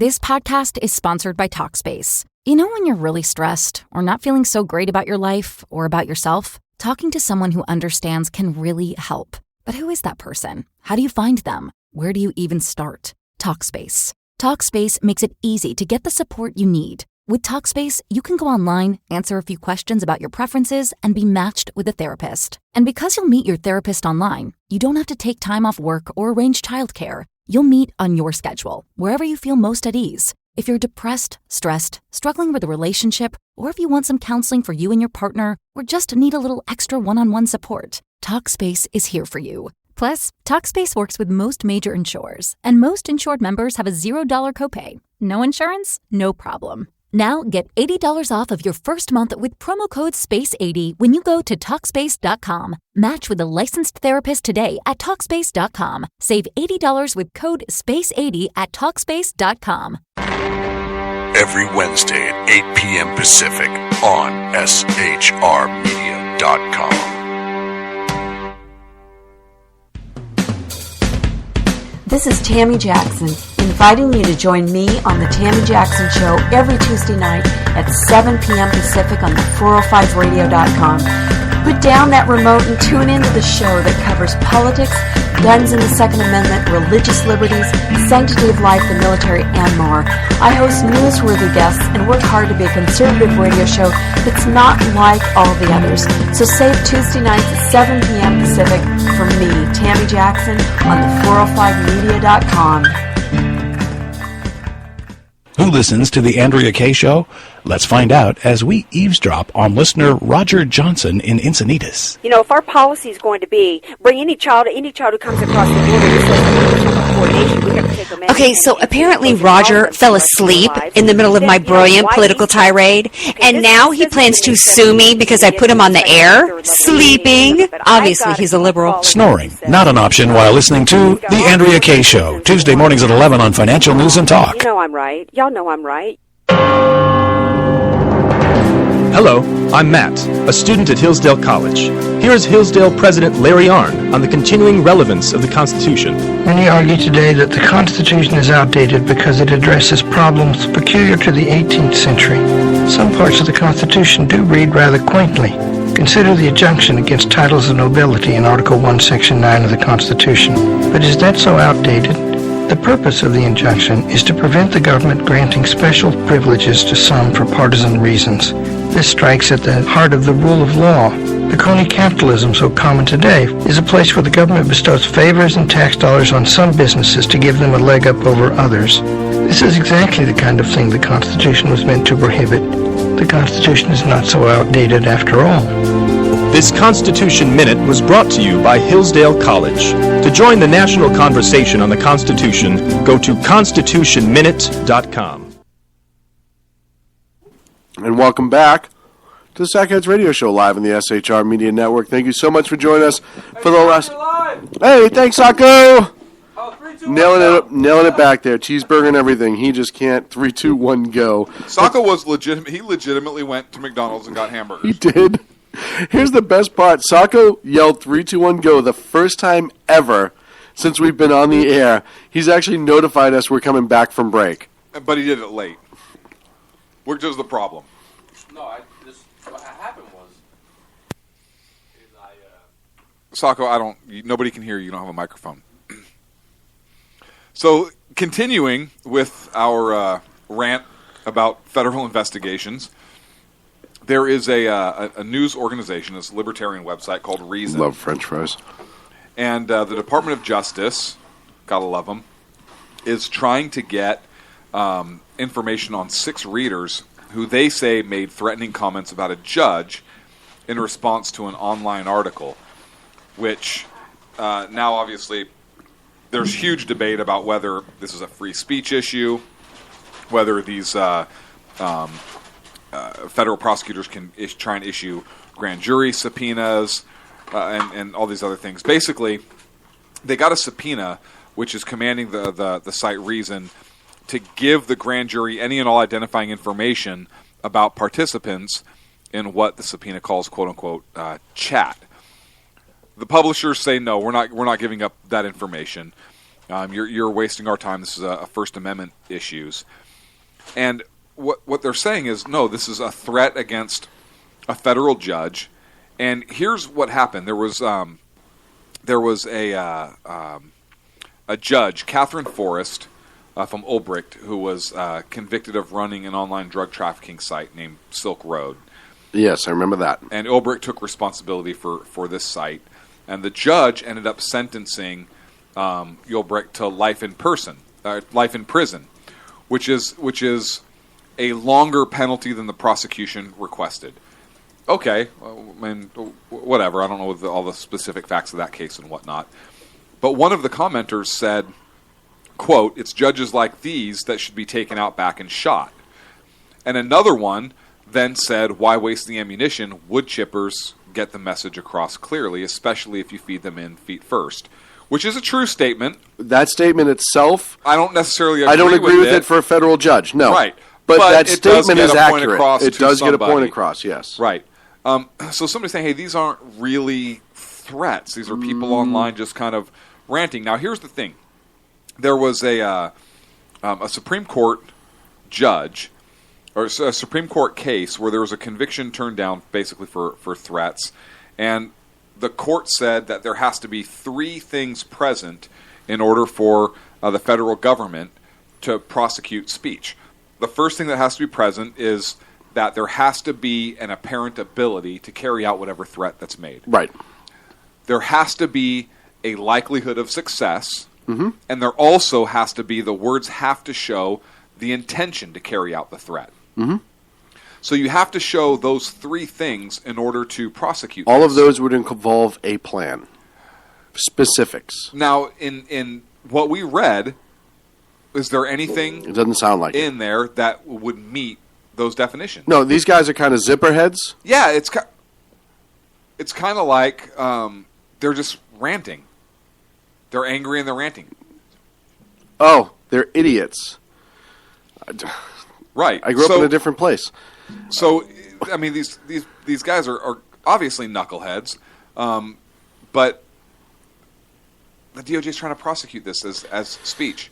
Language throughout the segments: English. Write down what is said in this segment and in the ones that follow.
This podcast is sponsored by Talkspace. You know when you're really stressed or not feeling so great about your life or about yourself? Talking to someone who understands can really help. But who is that person? How do you find them? Where do you even start? Talkspace. Talkspace makes it easy to get the support you need. With Talkspace, you can go online, answer a few questions about your preferences, and be matched with a therapist. And because you'll meet your therapist online, you don't have to take time off work or arrange childcare. You'll meet on your schedule, wherever you feel most at ease. If you're depressed, stressed, struggling with a relationship, or if you want some counseling for you and your partner, or just need a little extra one-on-one support, Talkspace is here for you. Plus, Talkspace works with most major insurers, and most insured members have a $0 copay. No insurance? No problem. Now get $80 off of your first month with promo code SPACE80 when you go to Talkspace.com. Match with a licensed therapist today at Talkspace.com. Save $80 with code SPACE80 at Talkspace.com. Every Wednesday at 8 p.m. Pacific on SHRmedia.com. This is Tammy Jackson, inviting you to join me on The Tammy Jackson Show every Tuesday night at 7 p.m. Pacific on the 405radio.com. Put down that remote and tune into the show that covers politics, guns and the Second Amendment, religious liberties, sanctity of life, the military, and more. I host newsworthy guests and work hard to be a conservative radio show that's not like all the others. So save Tuesday nights at 7 p.m. Pacific for me, Tammy Jackson, on the 405media.com. Who listens to the Andrea Kaye Show? Let's find out as we eavesdrop on listener Roger Johnson in Encinitas. You know, if our policy is going to be bring any child who comes across the border, we have to take them in. Okay, so apparently Roger fell asleep in the middle of my brilliant political tirade, and now he plans to sue me because I put him on the air, sleeping. Obviously, he's a liberal. Snoring, not an option while listening to the Andrea Kaye Show, Tuesday mornings at 11 on Financial News and Talk. You know I'm right. Y'all know I'm right. Hello, I'm Matt, a student at Hillsdale College. Here is Hillsdale President Larry Arnn on the continuing relevance of the Constitution. Many argue today that the Constitution is outdated because it addresses problems peculiar to the 18th century. Some parts of the Constitution do read rather quaintly. Consider the injunction against titles of nobility in Article 1, Section 9 of the Constitution. But is that so outdated? The purpose of the injunction is to prevent the government granting special privileges to some for partisan reasons. This strikes at the heart of the rule of law. The crony capitalism so common today is a place where the government bestows favors and tax dollars on some businesses to give them a leg up over others. This is exactly the kind of thing the Constitution was meant to prohibit. The Constitution is not so outdated after all. This Constitution Minute was brought to you by Hillsdale College. To join the national conversation on the Constitution, go to constitutionminute.com. And welcome back to the Sackheads Radio Show live on the SHR Media Network. Thank you so much for joining us for the last. Hey, thanks, Sacco. Nailing it back there. Cheeseburger and everything. He just can't. 3, 2, 1, go. Sacco was legitimate. He legitimately went to McDonald's and got hamburgers. He did. Here's the best part. Sacco yelled 3, 2, 1, go the first time ever since we've been on the air. He's actually notified us we're coming back from break. But he did it late. Which is the problem? No, what happened was, Sacco, nobody can hear you. You don't have a microphone. So, continuing with our rant about federal investigations, there is a news organization, this libertarian website called Reason. Love French fries. And the Department of Justice, gotta love them, is trying to get information on 6 readers who they say made threatening comments about a judge in response to an online article, which now obviously there's huge debate about whether this is a free speech issue, whether these federal prosecutors can try and issue grand jury subpoenas and all these other things. Basically, they got a subpoena which is commanding the site Reason to give the grand jury any and all identifying information about participants in what the subpoena calls "quote unquote" chat. The publishers say no, we're not giving up that information, You're wasting our time. This is a First Amendment issues. And what they're saying is, no, this is a threat against a federal judge. And here's what happened. There was a judge, Catherine Forrest, from Ulbricht, who was convicted of running an online drug trafficking site named Silk Road. Yes, I remember that. And Ulbricht took responsibility for this site. And the judge ended up sentencing Ulbricht to life in prison, which is a longer penalty than the prosecution requested. Okay, whatever. I don't know all the specific facts of that case and whatnot. But one of the commenters said, quote, "It's judges like these that should be taken out back and shot." And another one then said, "Why waste the ammunition? Wood chippers get the message across clearly, especially if you feed them in feet first," which is a true statement. That statement itself, I don't necessarily agree I don't agree with it for a federal judge, no. Right. But that it statement does is get a point accurate. across It to does get a somebody. point across, yes. Right. So somebody's saying, hey, these aren't really threats. These are people online just kind of ranting. Now, here's the thing. There was a Supreme Court judge, or a Supreme Court case where there was a conviction turned down basically for threats, and the court said that there has to be three things present in order for the federal government to prosecute speech. The first thing that has to be present is that there has to be an apparent ability to carry out whatever threat that's made. Right. There has to be a likelihood of success, and there also has to be, the words have to show the intention to carry out the threat. So you have to show those three things in order to prosecute All this. of those would involve a plan. Specifics. Now, in what we read, is there anything It doesn't sound like in there that would meet those definitions? No, these guys are kind of zipper heads. Yeah, it's kind of like they're just ranting. They're angry and they're ranting. Oh, they're idiots. Right. I grew up in a different place. So, I mean, these guys are obviously knuckleheads, but the DOJ is trying to prosecute this as speech.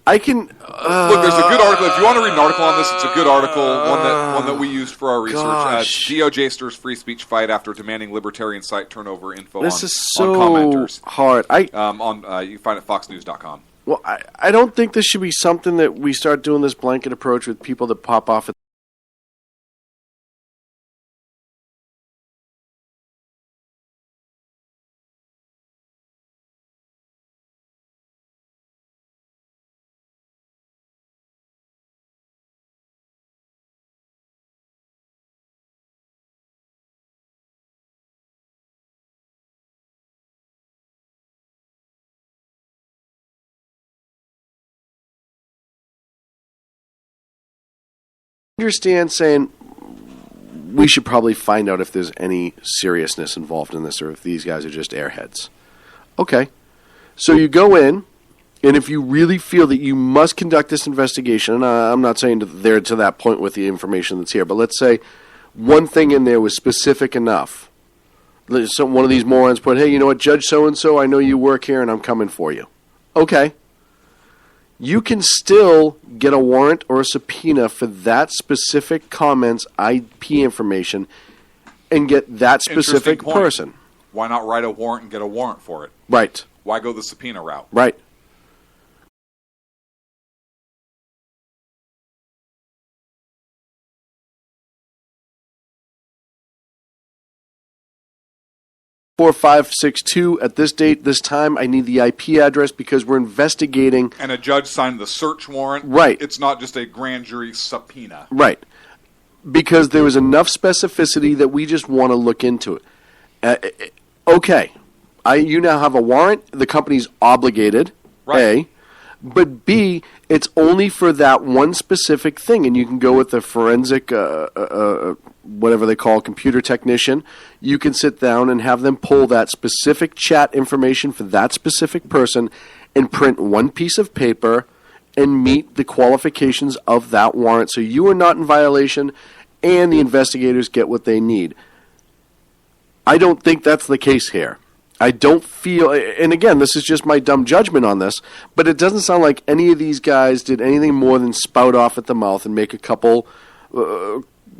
I can look. There's a good article. If you want to read an article on this, it's a good article. One that we used for our research. DOJ stirs free speech fight after demanding libertarian site turnover info. This on, is so on commenters. hard. You can find it at FoxNews.com. Well, I don't think this should be something that we start doing this blanket approach with people that pop off at understand saying we should probably find out if there's any seriousness involved in this or if these guys are just airheads. Okay. So you go in, and if you really feel that you must conduct this investigation, and I'm not saying that they're to that point with the information that's here, but let's say one thing in there was specific enough. So one of these morons put, hey, you know what, Judge so-and-so, I know you work here, and I'm coming for you. Okay. You can still get a warrant or a subpoena for that specific comment's IP information and get that specific person. Why not write a warrant and get a warrant for it? Right. Why go the subpoena route? Right. $4562 at this date, this time. I need the IP address because we're investigating. And a judge signed the search warrant. Right. It's not just a grand jury subpoena. Right. Because there was enough specificity that we just want to look into it. Okay. You now have a warrant. The company's obligated. Right. A. But B, it's only for that one specific thing. And you can go with the forensic, whatever they call computer technician. You can sit down and have them pull that specific chat information for that specific person and print one piece of paper and meet the qualifications of that warrant. So you are not in violation and the investigators get what they need. I don't think that's the case here. I don't feel, and again, this is just my dumb judgment on this, but it doesn't sound like any of these guys did anything more than spout off at the mouth and make a couple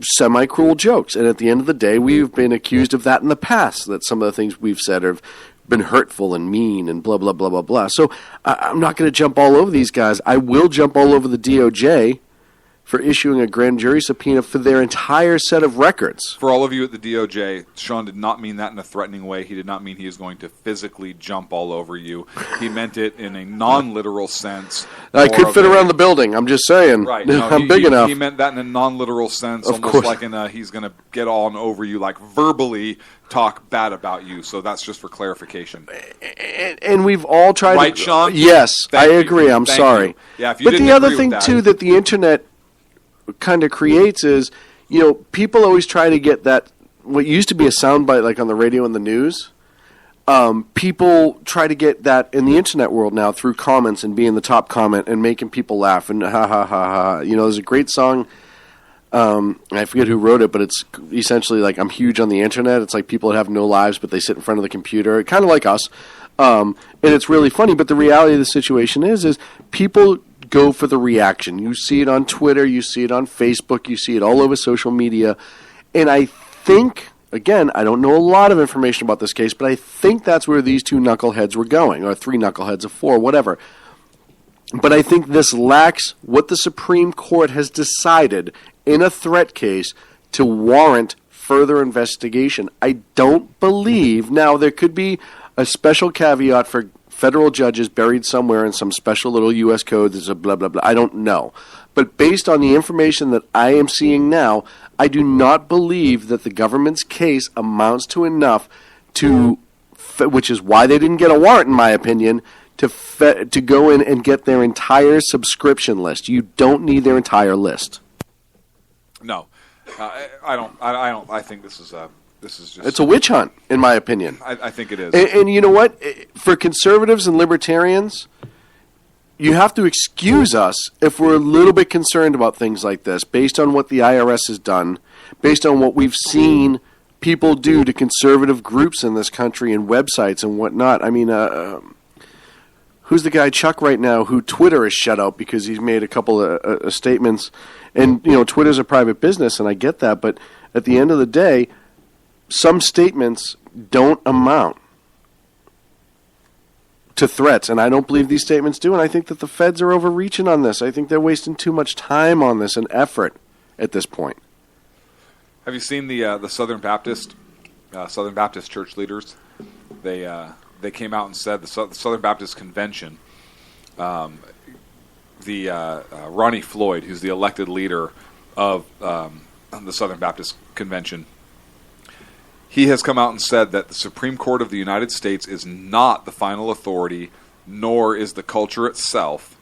semi-cruel jokes. And at the end of the day, we've been accused of that in the past, that some of the things we've said have been hurtful and mean and blah, blah, blah, blah, blah. So I'm not going to jump all over these guys. I will jump all over the DOJ for issuing a grand jury subpoena for their entire set of records. For all of you at the DOJ, Sean did not mean that in a threatening way. He did not mean he is going to physically jump all over you. He meant it in a non-literal sense. I could fit around the building. I'm just saying. Right. No, I'm big enough. He meant that in a non-literal sense, of almost course. like in a he's going to get on over you, like verbally talk bad about you. So that's just for clarification. And we've all tried right, to... Sean? Yes, Thank I you. agree. I'm Thank sorry. you. Yeah, if you but didn't the other agree thing, with too, that the Internet kind of creates is, people always try to get that, what used to be a soundbite like on the radio and the news, people try to get that in the Internet world now through comments and being the top comment and making people laugh and ha ha ha ha. There's a great song, I forget who wrote it, but it's essentially like, I'm huge on the Internet. It's like people that have no lives, but they sit in front of the computer, kind of like us. And it's really funny, but the reality of the situation is people go for the reaction. You see it on Twitter, you see it on Facebook, you see it all over social media. And I think, again, I don't know a lot of information about this case, but I think that's where these two knuckleheads were going, or three knuckleheads of four, whatever. But I think this lacks what the Supreme Court has decided in a threat case to warrant further investigation. I don't believe, now there could be a special caveat for federal judges buried somewhere in some special little U.S. code. There's a blah, blah, blah. I don't know. But based on the information that I am seeing now, I do not believe that the government's case amounts to enough to, which is why they didn't get a warrant, in my opinion, to go in and get their entire subscription list. You don't need their entire list. No. I don't. I think this is just... It's a witch hunt, in my opinion. I think it is. And you know what? For conservatives and libertarians, you have to excuse us if we're a little bit concerned about things like this, based on what the IRS has done, based on what we've seen people do to conservative groups in this country and websites and whatnot. I mean, who's the guy, Chuck, right now, who Twitter is shut out because he's made a couple of statements. And, Twitter's a private business, and I get that, but at the end of the day, some statements don't amount to threats, and I don't believe these statements do, and I think that the feds are overreaching on this. I think they're wasting too much time on this and effort at this point. Have you seen the Southern Baptist church leaders? They came out and said the Southern Baptist Convention, Ronnie Floyd, who's the elected leader of the Southern Baptist Convention, he has come out and said that the Supreme Court of the United States is not the final authority, nor is the culture itself,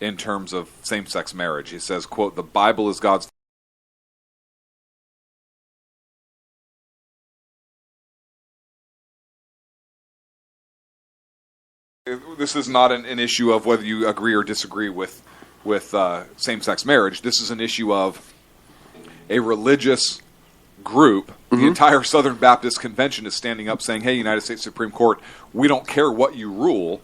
in terms of same-sex marriage. He says, quote, "The Bible is God's..." This is not an issue of whether you agree or disagree with same-sex marriage. This is an issue of a religious group. The entire Southern Baptist Convention is standing up saying, hey, United States Supreme Court, we don't care what you rule.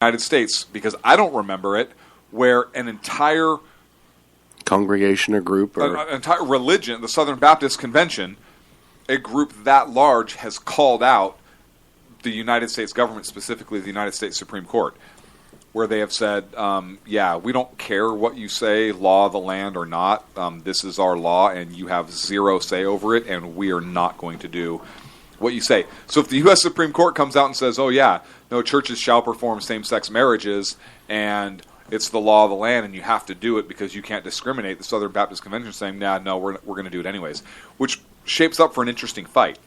United States, because I don't remember it, where an entire congregation or group or an entire religion, the Southern Baptist Convention, a group that large, has called out the United States government, specifically the United States Supreme Court, where they have said, yeah, we don't care what you say, law of the land or not. This is our law, and you have zero say over it, and we are not going to do what you say. So if the U.S. Supreme Court comes out and says, oh, yeah, no, churches shall perform same-sex marriages, and it's the law of the land, and you have to do it because you can't discriminate, the Southern Baptist Convention is saying, no, we're going to do it anyways, which shapes up for an interesting fight.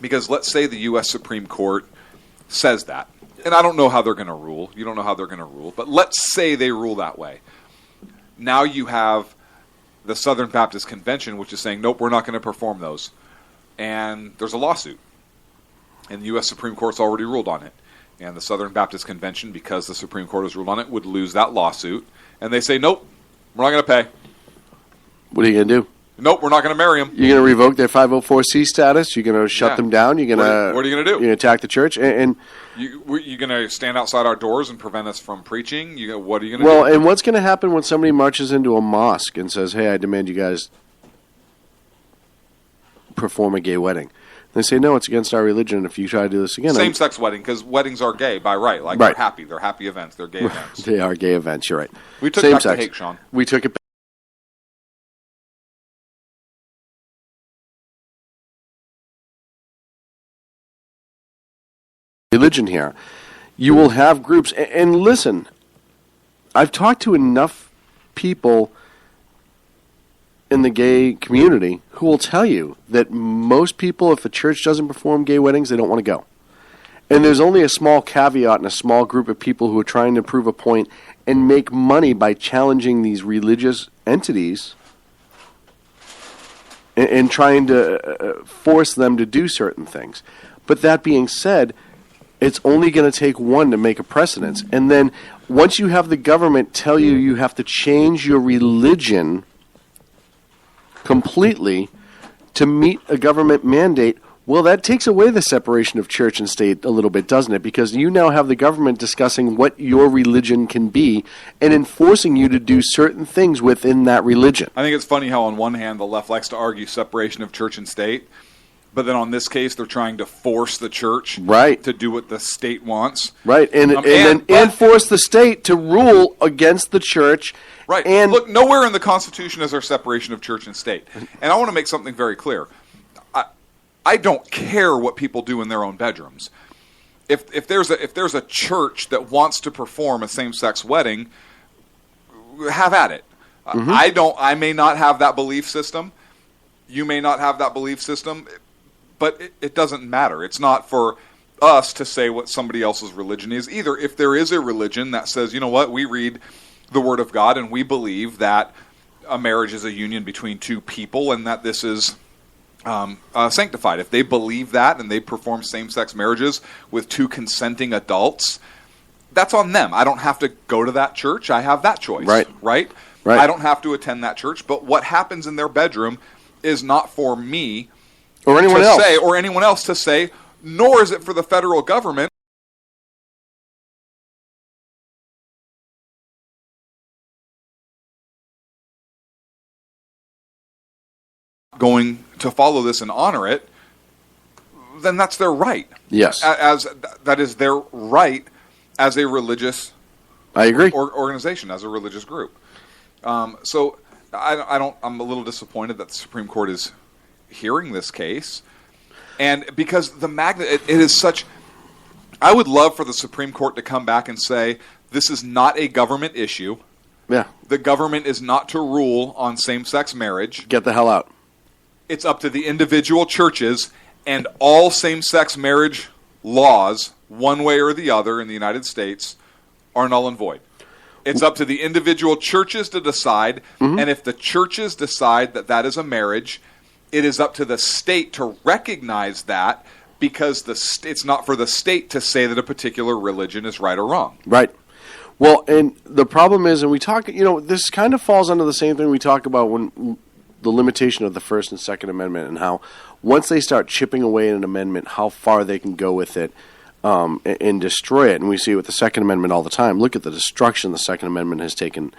Because let's say the U.S. Supreme Court says that, and I don't know how they're going to rule. You don't know how they're going to rule, but let's say they rule that way. Now you have the Southern Baptist Convention, which is saying, nope, we're not going to perform those. And there's a lawsuit. And the U.S. Supreme Court's already ruled on it. And the Southern Baptist Convention, because the Supreme Court has ruled on it, would lose that lawsuit. And they say, nope, we're not going to pay. What are you going to do? Nope, we're not going to marry them. You're going to revoke their 504c status? You're going to shut them down? You're going to what are you going to do? You're going to attack the church? And you're going to stand outside our doors and prevent us from preaching? What are you going to do? Well, and what's going to happen when somebody marches into a mosque and says, hey, I demand you guys perform a gay wedding? They say, no, it's against our religion. If you try to do this again... Same-sex wedding, because weddings are gay by right. Like, right. They're happy. They're happy events. They're gay events. They are gay events. You're right. We took it back to hate, Sean. We took it back. Religion here. You will have groups... And listen, I've talked to enough people in the gay community who will tell you that most people, if a church doesn't perform gay weddings, they don't want to go. And there's only a small caveat and a small group of people who are trying to prove a point and make money by challenging these religious entities and trying to force them to do certain things. But that being said, it's only going to take one to make a precedence. And then once you have the government tell you you have to change your religion completely to meet a government mandate, well, that takes away the separation of church and state a little bit, doesn't it? Because you now have the government discussing what your religion can be and enforcing you to do certain things within that religion. I think it's funny how on one hand the left likes to argue separation of church and state, but then on this case they're trying to force the church to do what the state wants. Right, and force the state to rule against the church. Right. And look, nowhere in the Constitution is there separation of church and state. And I want to make something very clear. I don't care what people do in their own bedrooms. If there's a church that wants to perform a same-sex wedding, have at it. I may not have that belief system. You may not have that belief system, but it doesn't matter. It's not for us to say what somebody else's religion is either. If there is a religion that says, you know what, we read the Word of God and we believe that a marriage is a union between two people and that this is sanctified. If they believe that and they perform same-sex marriages with two consenting adults, that's on them. I don't have to go to that church. I have that choice. Right? I don't have to attend that church, but what happens in their bedroom is not for me or anyone else. Or anyone else to say, nor is it for the federal government going to follow this and honor it. Then that's their right. Yes, as that is their right as a religious. I agree. Organization, as a religious group. So I don't. I'm a little disappointed that the Supreme Court is hearing this case, and because it is such. I would love for the Supreme Court to come back and say this is not a government issue. Yeah, the government is not to rule on same-sex marriage. Get the hell out. It's up to the individual churches, and all same-sex marriage laws, one way or the other in the United States, are null and void. It's up to the individual churches to decide, and if the churches decide that that is a marriage, it is up to the state to recognize that, because it's not for the state to say that a particular religion is right or wrong. Right. Well, and the problem is, and we talk, this kind of falls under the same thing we talk about when the limitation of the First and Second Amendment, and how once they start chipping away at an amendment, how far they can go with it and destroy it. And we see it with the Second Amendment all the time. Look at the destruction the Second Amendment has taken.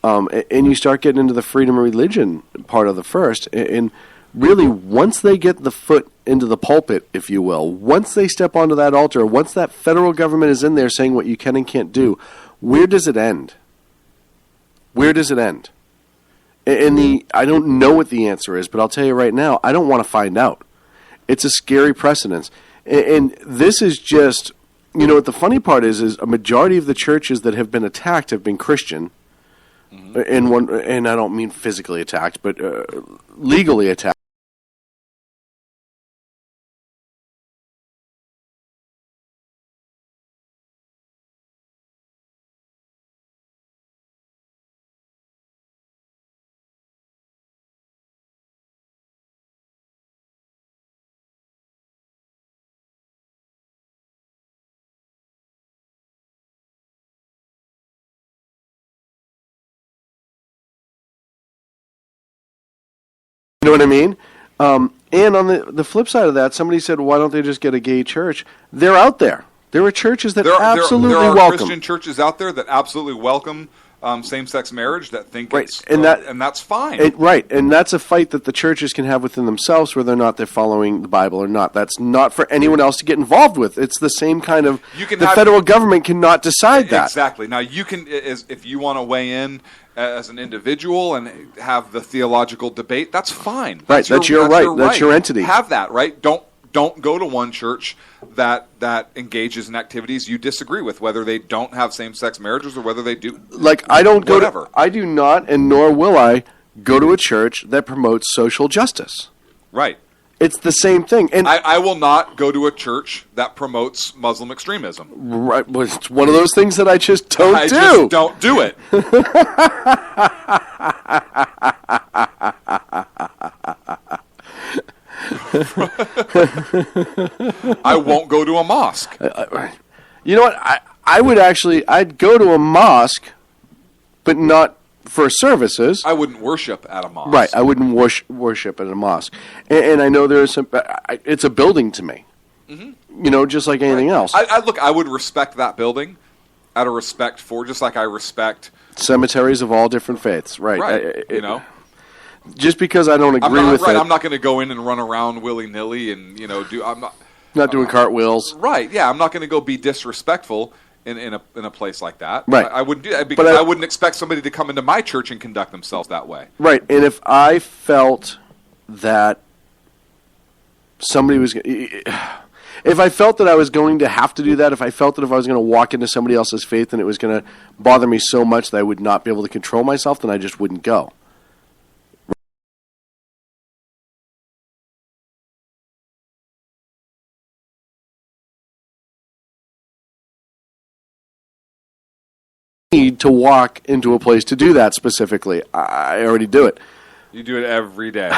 And you start getting into the freedom of religion part of the First. And really, once they get the foot into the pulpit, if you will, once they step onto that altar, once that federal government is in there saying what you can and can't do, where does it end? Where does it end? And I don't know what the answer is, but I'll tell you right now, I don't want to find out. It's a scary precedence. And this is just, what the funny part is a majority of the churches that have been attacked have been Christian. And I don't mean physically attacked, but legally attacked. You know what I mean? And on the flip side of that, somebody said, why don't they just get a gay church? They're out there. There are churches that absolutely there are welcome. Christian churches out there that absolutely welcome same-sex marriage, that think right. it's and that's fine. Right, and that's a fight that the churches can have within themselves, whether or not they're following the Bible or not. That's not for anyone else to get involved with. It's the same kind of. The federal government cannot decide that. Exactly. Now, you can, if you want to weigh in as an individual and have the theological debate, that's fine. Right, that's your right. That's your entity. Have that right. Don't go to one church that engages in activities you disagree with, whether they don't have same-sex marriages or whether they do. Like, I don't go to, I do not, and nor will I, go to a church that promotes social justice. Right. It's the same thing. And I will not go to a church that promotes Muslim extremism. Right. Well, it's one of those things that I just don't do. Just don't do it. I won't go to a mosque. You know what? I'd go to a mosque, but not for services. I wouldn't worship at a mosque. Right, I wouldn't worship at a mosque. And I know there is some. It's a building to me. Mm-hmm. You know, just like anything else. I would respect that building out of respect for, just like I respect cemeteries of all different faiths. Right. Right. Just because I don't agree with it. I'm not going to go in and run around willy-nilly and, I'm not doing cartwheels. Right, yeah. I'm not going to go be disrespectful in a place like that. Right. I wouldn't do that because I wouldn't expect somebody to come into my church and conduct themselves that way. Right, and if I felt that somebody was... If I felt that I was going to have to do that, if I felt that if I was going to walk into somebody else's faith and it was going to bother me so much that I would not be able to control myself, then I just wouldn't go. Need to walk into a place to do that specifically. I already do it. You do it every day.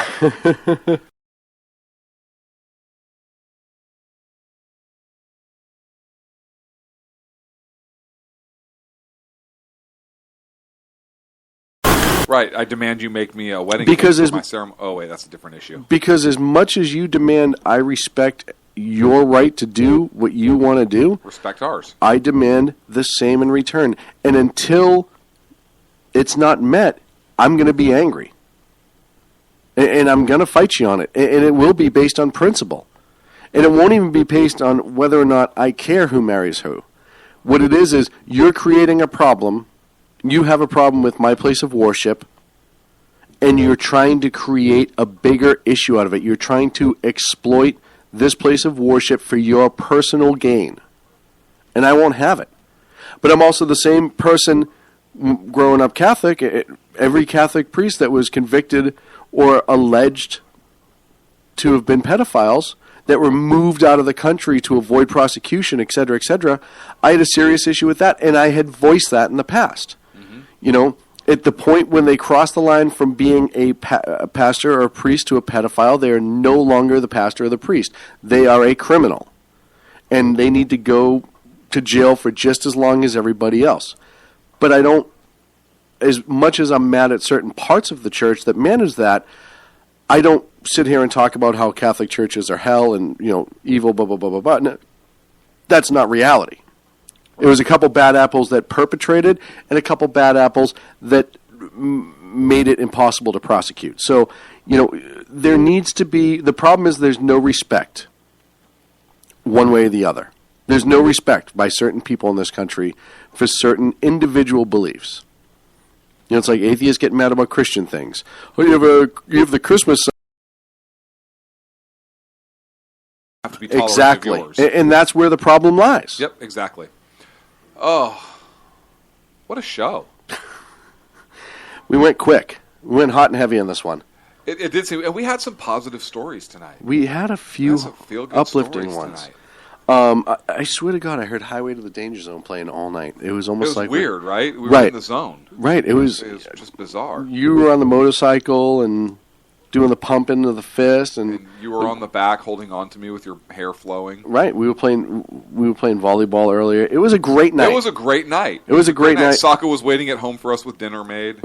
Right, I demand you make me a wedding cake for my ceremony. Oh wait, that's a different issue. Because as much as you demand, I respect your right to do what you want to do. Respect ours. I demand the same in return. And until it's not met, I'm going to be angry. And I'm going to fight you on it. And it will be based on principle. And it won't even be based on whether or not I care who marries who. What it is you're creating a problem. You have a problem with my place of worship. And you're trying to create a bigger issue out of it. You're trying to exploit this place of worship for your personal gain. And I won't have it. But I'm also the same person growing up Catholic. Every Catholic priest that was convicted or alleged to have been pedophiles that were moved out of the country to avoid prosecution, etc., etc., I had a serious issue with that, and I had voiced that in the past. Mm-hmm. You know, at the point when they cross the line from being a pastor or a priest to a pedophile, they are no longer the pastor or the priest. They are a criminal. And they need to go to jail for just as long as everybody else. But I don't, as much as I'm mad at certain parts of the church that manage that, I don't sit here and talk about how Catholic churches are hell and, evil, blah, blah, blah, blah, blah. No, that's not reality. It was a couple bad apples that perpetrated and a couple bad apples that made it impossible to prosecute. So, there needs to be, the problem is there's no respect one way or the other. There's no respect by certain people in this country for certain individual beliefs. It's like atheists get mad about Christian things. Oh, you have the Christmas. Have to be tolerant exactly, of yours. And that's where the problem lies. Yep, exactly. Oh, what a show! We went quick. We went hot and heavy on this one. It did seem, and we had some positive stories tonight. We had a few uplifting ones. I swear to God, I heard Highway to the Danger Zone playing all night. It was almost like weird, right? We were in the zone. Right. It was just bizarre. You were on the motorcycle and doing the pumping of the fist, and you were on the back holding on to me with your hair flowing. Right. We were playing volleyball earlier. It was a great night. It was a great night. It was a great night. Sokka was waiting at home for us with dinner made.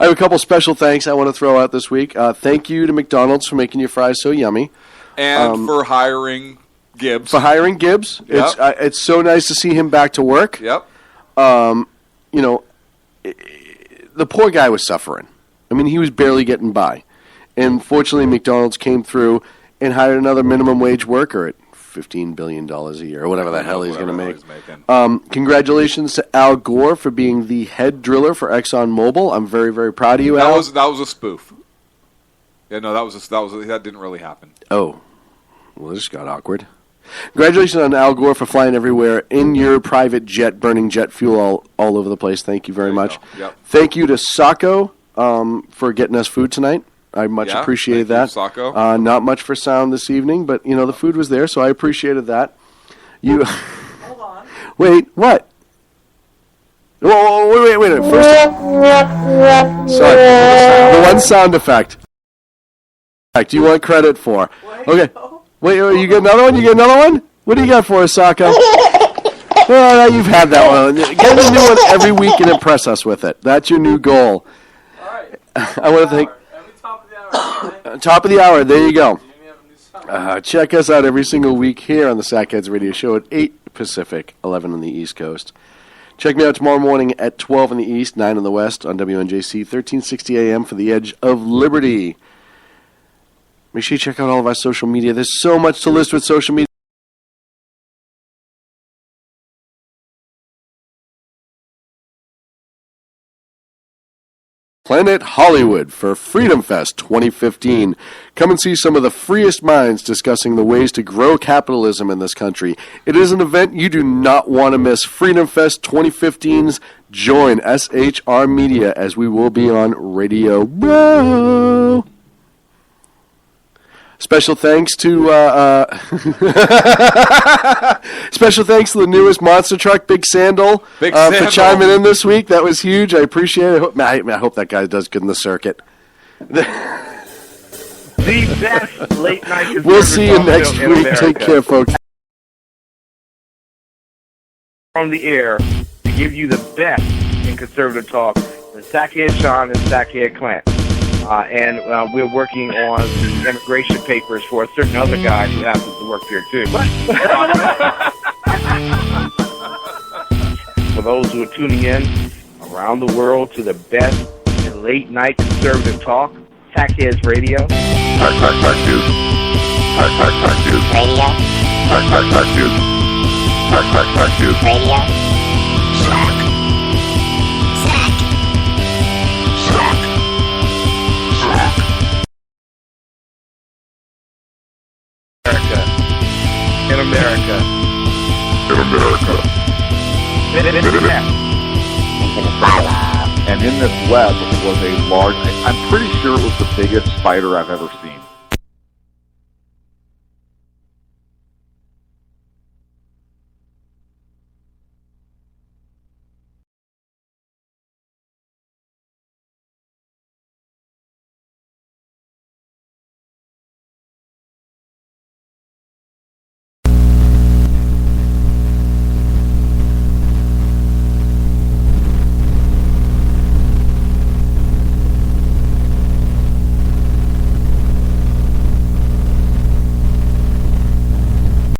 have a couple special thanks I want to throw out this week. Thank you to McDonald's for making your fries so yummy. And for hiring Gibbs. Yep. It's so nice to see him back to work. Yep. The poor guy was suffering. I mean, he was barely getting by. And fortunately, McDonald's came through and hired another minimum wage worker at $15 billion a year, or whatever the hell he's going to make. Congratulations to Al Gore for being the head driller for ExxonMobil. I'm very, very proud of you, Al. That was a spoof. Yeah, no, that didn't really happen. Oh, well, this got awkward. Congratulations on Al Gore for flying everywhere in your private jet, burning jet fuel all over the place. Thank you very much. Yep. Thank you to Sacco for getting us food tonight. I much appreciated that. Sacco. Not much for sound this evening, but the food was there, so I appreciated that. You hold on. Wait, what? Whoa, wait. First, sorry, the one sound effect. You want credit for? Okay. Wait, you get another one? What do you got for us, Sacco? Well, you've had that one. Get a new one every week and impress us with it. That's your new goal. All right. I want to thank. Top of the hour, there you go. Check us out every single week here on the Sackheads Radio Show at 8 Pacific, 11 on the East Coast. Check me out tomorrow morning at 12 in the East, 9 in the West on WNJC, 1360 AM for the Edge of Liberty. Make sure you check out all of our social media. There's so much to list with social media. Planet Hollywood for Freedom Fest 2015. Come and see some of the freest minds discussing the ways to grow capitalism in this country. It is an event you do not want to miss. Freedom Fest 2015's join SHR Media as we will be on Radio Row. Special thanks to the newest monster truck, Big Sandal, for chiming in this week. That was huge. I appreciate it. I hope that guy does good in the circuit. The best late night. We'll see you next week. America. Take care, folks. On the air to give you the best in conservative talk, the Sackhead Sean and Sackhead Clint. And we're working on the immigration papers for a certain other guy who happens to work here, too. For those who are tuning in around the world to the best in late-night conservative talk, Sackheads Radio. Radio. Radio. In America. And in this web was a large, I'm pretty sure it was the biggest spider I've ever seen.